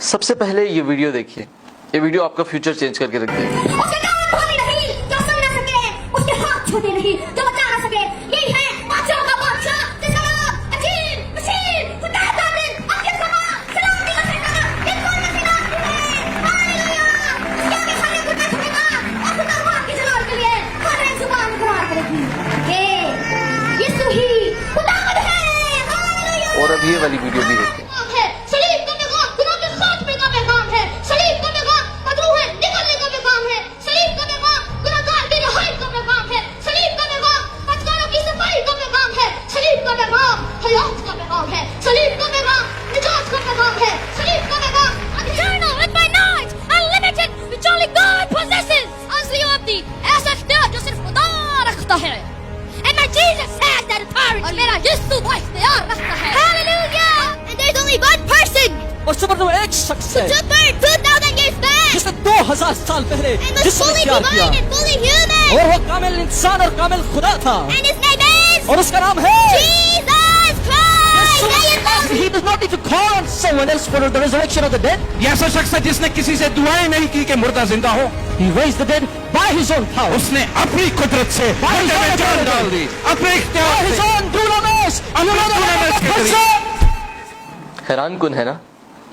سب سے پہلے یہ ویڈیو دیکھیے. یہ ویڈیو آپ کا فیوچر چینج کر کے رکھ دے گی. اور اب یہ والی ویڈیو بھی دیکھیں. اور صبر تو ایک شخص ہے جس نے 2000 سال پہلے جسم اختیار کیا اور وہ کامل انسان اور کامل خدا تھا اور اس کا نام ہے He does not need to call on someone else for the resurrection of the dead. یہ ایسا شخص ہے جس نے کسی سے دعائیں نہیں کی کہ مردہ زندہ ہو. He raised the dead by his own power. اس نے اپنی قدرت سے مردے میں جان ڈال دی, اپنے By اختیار his سے. own dunamis. حیران کن ہے نا.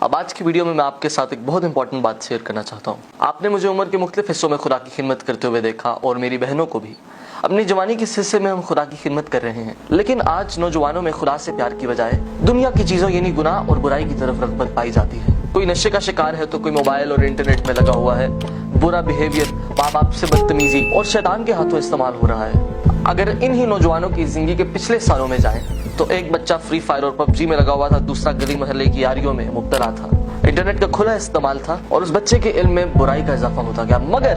اب آج کی ویڈیو میں آپ کے ساتھ ایک بہت امپورٹنٹ بات شیئر کرنا چاہتا ہوں. آپ نے مجھے عمر کے مختلف حصوں میں خدا کی خدمت کرتے ہوئے دیکھا اور میری بہنوں کو بھی. اپنی جوانی کے حصے میں ہم خدا کی خدمت کر رہے ہیں, لیکن آج نوجوانوں میں خدا سے پیار کی بجائے دنیا کی چیزوں یعنی گناہ اور برائی کی طرف رغبت پائی جاتی ہے. کوئی نشے کا شکار ہے تو کوئی موبائل اور انٹرنیٹ میں لگا ہوا ہے. برا بیہیویئر, ماں باپ سے بدتمیزی اور شیطان کے ہاتھوں استعمال ہو رہا ہے. اگر انہی نوجوانوں کی زندگی کے پچھلے سالوں میں جائیں تو ایک بچہ فری فائر اور پب جی میں لگا ہوا تھا, دوسرا گلی محلے کی یاریوں میں مبتلا تھا, انٹرنیٹ کا کھلا استعمال تھا اور اس بچے کے علم میں برائی کا اضافہ ہوتا گیا. مگر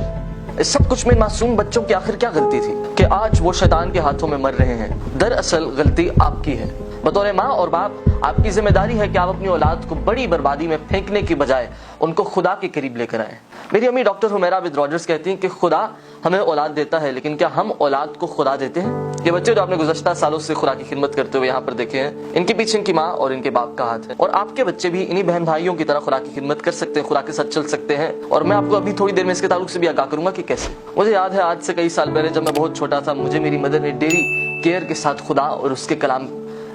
اس سب کچھ میں معصوم بچوں کی آخر کیا غلطی تھی کہ آج وہ شیطان کے ہاتھوں میں مر رہے ہیں؟ دراصل غلطی آپ کی ہے. بطور ماں اور باپ آپ کی ذمہ داری ہے کہ آپ اپنی اولاد کو بڑی بربادی میں پھینکنے کی بجائے ان کو خدا کے قریب لے کر آئیں. میری امی ڈاکٹر حمیرہ بنت راجرز کہتی ہیں کہ خدا ہمیں اولاد دیتا ہے, لیکن کیا ہم اولاد کو خدا دیتے ہیں؟ یہ بچے جو آپ نے گزشتہ سالوں سے خدا کی خدمت کرتے ہوئے یہاں پر دیکھے ہیں, ان کے پیچھے ان کی ماں اور ان کے باپ کا ہاتھ ہے. اور آپ کے بچے بھی انہی بہن بھائیوں کی طرح خدا کی خدمت کر سکتے ہیں, خدا کے ساتھ چل سکتے ہیں. اور میں آپ کو ابھی تھوڑی دیر میں اس کے تعلق سے بھی آگاہ کروں گا کہ کیسے. مجھے یاد ہے آج سے کئی سال پہلے جب میں بہت چھوٹا تھا, مجھے میری مدر نے ڈیری کیئر کے ساتھ خدا اور اس کے کلام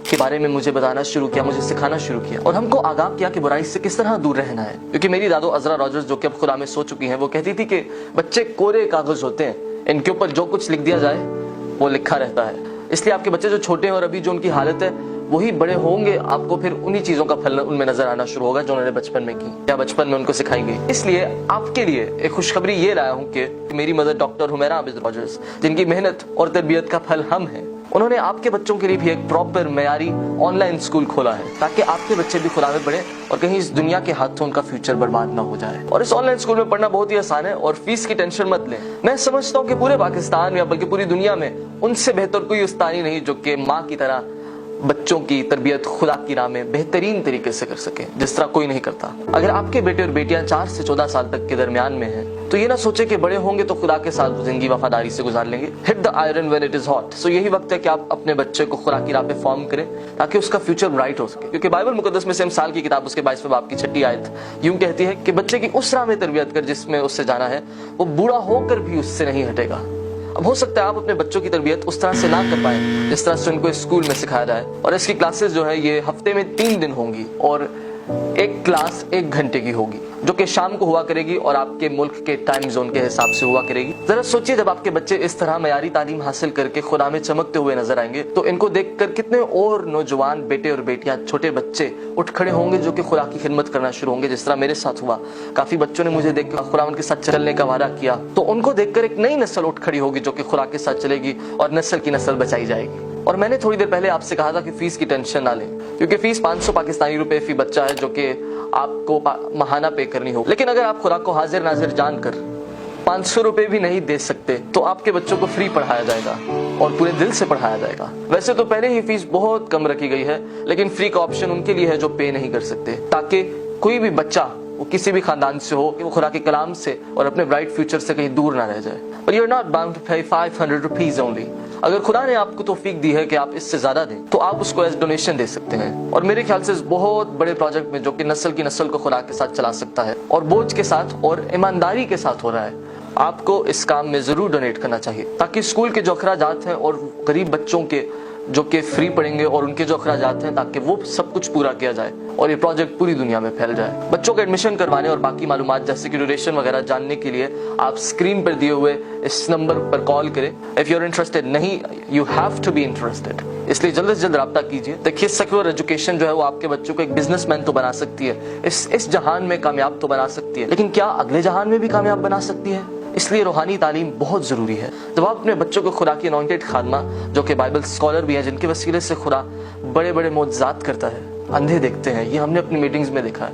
کے بارے میں مجھے بتانا شروع کیا, مجھے سکھانا شروع کیا اور ہم کو آگاہ کیا کہ برائی سے کس طرح دور رہنا ہے. کیونکہ میری دادو عذرا راجرز جو کہ اب خدا میں سو چکی ہیں, وہ کہتی تھی کہ بچے کورے کاغذ ہوتے ہیں, ان کے اوپر جو کچھ لکھ دیا جائے وہ لکھا رہتا ہے. اس لیے آپ کے بچے جو چھوٹے ہیں اور ابھی جو ان کی حالت ہے وہی بڑے ہوں گے, آپ کو پھر انہی چیزوں کا پھل ان میں نظر آنا شروع ہوگا جو انہوں نے بچپن میں کی یا بچپن میں ان کو سکھائی گئی. اس لیے آپ کے لیے ایک خوشخبری یہ لایا ہوں کہ میری مدر ڈاکٹر حمیرہ بنت راجرز, جن کی محنت اور تربیت کا پھل ہم ہیں, انہوں نے آپ کے بچوں کے لیے بھی ایک پراپر معیاری آن لائن اسکول کھولا ہے تاکہ آپ کے بچے بھی خدا میں پڑھیں اور کہیں اس دنیا کے ہاتھوں ان کا فیوچر برباد نہ ہو جائے. اور اس آن لائن اسکول میں پڑھنا بہت ہی آسان ہے اور فیس کی ٹینشن مت لیں. میں سمجھتا ہوں کہ پورے پاکستان یا بلکہ پوری دنیا میں ان سے بہتر کوئی استانی نہیں جو کہ ماں کی طرح بچوں کی تربیت خدا کی راہ میں بہترین طریقے سے کر سکے, جس طرح کوئی نہیں کرتا. اگر آپ کے بیٹے اور بیٹیاں 4 سے 14 سال تک کے درمیان میں ہیں تو یہ نہ سوچے کہ بڑے ہوں گے تو خدا کے ساتھ زندگی وفاداری سے گزار لیں گے. Hit the iron when it is hot. So یہی وقت ہے کہ آپ اپنے بچے کو خدا کی راہ پہ فارم کریں تاکہ اس کا فیوچر برائٹ ہو سکے. کیونکہ بائبل مقدس میں سے امثال کی کتاب اس کے 22ویں باب کی 6 آیت یوں کہتی ہے کہ بچے کی اس راہ میں تربیت کر جس میں اس سے جانا ہے, وہ بوڑھا ہو کر بھی اس سے نہیں ہٹے گا. اب ہو سکتا ہے آپ اپنے بچوں کی تربیت اس طرح سے نہ کر پائیں جس طرح سے ان کو اسکول میں سکھایا جائے, اور اس کی کلاسز جو ہے یہ ہفتے میں 3 دن ہوں گی اور ایک کلاس 1 گھنٹے کی ہوگی جو کہ شام کو ہوا کرے گی اور آپ کے ملک کے ٹائم زون کے حساب سے ہوا کرے گی. ذرا سوچیے جب آپ کے بچے اس طرح معیاری تعلیم حاصل کر کے خدا میں چمکتے ہوئے نظر آئیں گے تو ان کو دیکھ کر کتنے اور نوجوان بیٹے اور بیٹیاں, چھوٹے بچے اٹھ کھڑے ہوں گے جو کہ خدا کی خدمت کرنا شروع ہوں گے, جس طرح میرے ساتھ ہوا. کافی بچوں نے مجھے دیکھ کر خدا ان کے ساتھ چلنے کا وعدہ کیا, تو ان کو دیکھ کر ایک نئی نسل اٹھ کھڑی ہوگی جو کہ خدا کے ساتھ چلے گی اور نسل کی نسل بچائی جائے گی. اور میں نے تھوڑی دیر پہلے آپ سے کہا تھا کہ فیس کی ٹینشن نہ لیں, کیونکہ فیس 500 پاکستانی روپے فی بچہ ہے جو کہ آپ کو ماہانہ پے کرنی ہوگی. لیکن اگر آپ خدا کو حاضر ناظر جان کر 500 روپے بھی نہیں دے سکتے تو آپ کے بچوں کو فری پڑھایا جائے گا اور پورے دل سے پڑھایا جائے گا. ویسے تو پہلے ہی فیس بہت کم رکھی گئی ہے, لیکن فری کا آپشن ان کے لیے ہے جو پے نہیں کر سکتے, تاکہ کوئی بھی بچہ وہ کسی بھی خاندان سے ہو کہ وہ خدا کے کلام سے اور اپنے برائٹ فیوچر سے کہیں دور نہ رہ جائے. But you're not bound to pay 500 rupees only. اگر خدا نے آپ کو توفیق دی ہے کہ آپ اس سے زیادہ دیں تو آپ اس کو ایز ڈونیشن دے سکتے ہیں. اور میرے خیال سے اس بہت بڑے پروجیکٹ میں جو کہ نسل کی نسل کو خدا کے ساتھ چلا سکتا ہے اور بوجھ کے ساتھ اور ایمانداری کے ساتھ ہو رہا ہے, آپ کو اس کام میں ضرور ڈونیٹ کرنا چاہیے تاکہ اسکول کے جو اخراجات ہیں اور غریب بچوں کے جو کہ فری پڑھیں گے اور ان کے جو اخراجات ہیں تاکہ وہ سب کچھ پورا کیا جائے اور یہ پروجیکٹ پوری دنیا میں پھیل جائے. بچوں کا ایڈمیشن کروانے اور باقی معلومات جیسے کہ ڈیوریشن وغیرہ جاننے کے لیے آپ اسکرین پر دیے ہوئے اس نمبر پر کال کریں. اف یو آر انٹرسٹڈ, نہیں, you have to be interested, اس لیے جلد سے جلد رابطہ کیجیے. دیکھیے سیکولر ایجوکیشن جو ہے وہ آپ کے بچوں کو ایک بزنس مین تو بنا سکتی ہے, اس جہان میں کامیاب تو بنا سکتی ہے, لیکن کیا اگلے جہان میں بھی کامیاب بنا سکتی ہے؟ اس لیے روحانی تعلیم بہت ضروری ہے. جب آپ اپنے بچوں کو خدا کی انوائنٹڈ خادمہ جو کہ بائبل اسکالر بھی ہیں, جن کے وسیلے سے خدا بڑے بڑے معجزات کرتا ہے, اندھے دیکھتے ہیں, یہ ہم نے اپنی میٹنگز میں دیکھا ہے.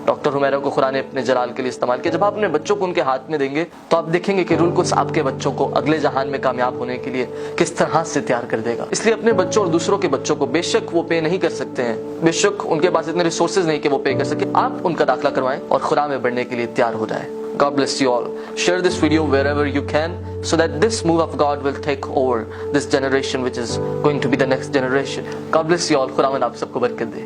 ڈاکٹر حمیرہ کو خدا نے اپنے جلال کے لیے استعمال کیا. جب آپ اپنے بچوں کو ان کے ہاتھ میں دیں گے تو آپ دیکھیں گے کہ روح القدس آپ کے بچوں کو اگلے جہان میں کامیاب ہونے کے لیے کس طرح سے تیار کر دے گا. اس لیے اپنے بچوں اور دوسروں کے بچوں کو, بے شک وہ پے نہیں کر سکتے ہیں, بے شک ان کے پاس اتنے ریسورسز نہیں کہ وہ پے کر سکے, آپ ان کا داخلہ کروائیں اور خدا میں بڑھنے کے لیے تیار ہو جائیں. God bless you all. Share this video wherever you can so that this move of God will take over this generation which is going to be the next generation. God bless you all. خداوند آپ سب کو برکت دے.